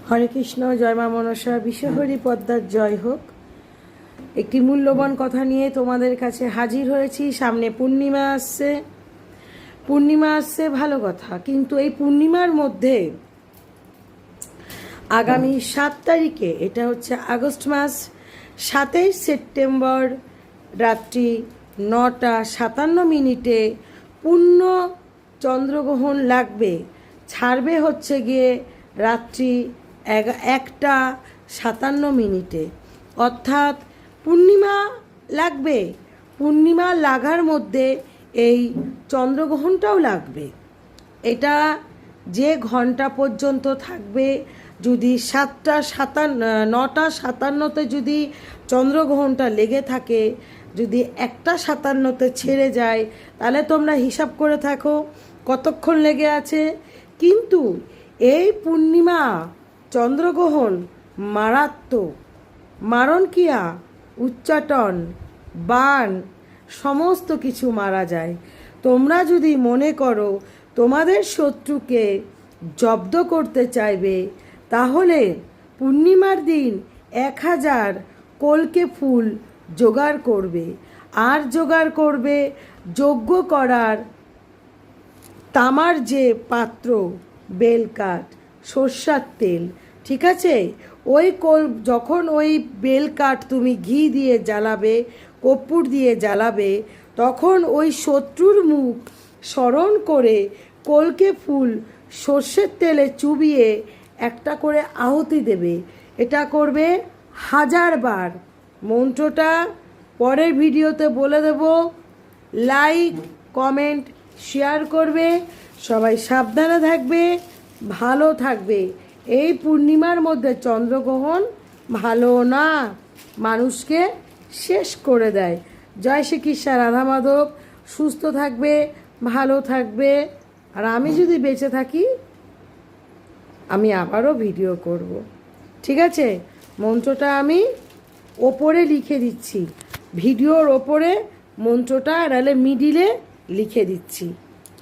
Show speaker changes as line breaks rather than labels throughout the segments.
হরে কৃষ্ণ, জয় মা মনসা, বিশ্বহরি পদ্মার জয় হোক। একটি মূল্যবান কথা নিয়ে তোমাদের কাছে হাজির হয়েছি। সামনে পূর্ণিমা আসছে ভালো কথা, কিন্তু এই পূর্ণিমার মধ্যে আগামী 7 তারিখে, এটা হচ্ছে আগস্ট মাস, 7 সেপ্টেম্বর রাত্রি 9:57 পূর্ণ চন্দ্রগ্রহণ লাগবে। ছাড়বে হচ্ছে গিয়ে রাত্রি 1:57, অর্থাৎ পূর্ণিমা লাগবে। পূর্ণিমা লাগার মধ্যে এই চন্দ্রগ্রহণটাও লাগবে। এটা যে ঘন্টা পর্যন্ত থাকবে, যদি 9:57 যদি চন্দ্রগ্রহণটা লেগে থাকে, যদি 1:57 ছেড়ে যায়, তাহলে তোমরা হিসাব করে থাকো কতক্ষণ লেগে আছে। কিন্তু এই পূর্ণিমা চন্দ্রগ্রহণ মারাত্মক, মারণক্রিয়া, উচ্চাটন, বান, সমস্ত কিছু মারা যায়। তোমরা যদি মনে করো তোমাদের শত্রুকে জব্দ করতে চাইবে, তাহলে পূর্ণিমার দিন 1000 কলকে ফুল জোগাড় করবে। আর জোগাড় করবে যজ্ঞ করার তামার যে পাত্র, বেলকাঠ, সর্ষার তেল, ঠিক আছে? যখন ওই বেলকাঠ তুমি ঘি দিয়ে জ্বালাবে, কর্পূর দিয়ে জ্বালাবে, তখন ওই শত্রুর মুখ স্মরণ করে কলকে ফুল সর্ষের তেলে চুবিয়ে একটা করে আহুতি দেবে। এটা করবে 1000 বার। মন্ত্রটা পরের ভিডিওতে বলে দেব। লাইক, কমেন্ট, শেয়ার করবে। সবাই সাবধানে থাকবে, ভালো থাকবে। এই পূর্ণিমার মধ্যে চন্দ্রগ্রহণ ভালো না, মানুষকে শেষ করে দেয়। জয় শ্রীকৃষ্ণ, রাধা মাধব। সুস্থ থাকবে, ভালো থাকবে। আর আমি যদি বেঁচে থাকি, আমি আবারও ভিডিও করব, ঠিক আছে? মন্ত্রটা আমি ওপরে লিখে দিচ্ছি, ভিডিওর ওপরে মন্ত্রটা নাহলে মিডিলে লিখে দিচ্ছি,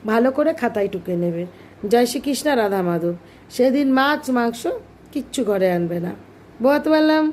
ভালো করে খাতায় টুকে নেবে। জয় শ্রীকৃষ্ণ, রাধা মাধব। সেদিন মাছ মাংস কিচ্ছু ঘরে আনবে না, বোঝাতে পারলাম?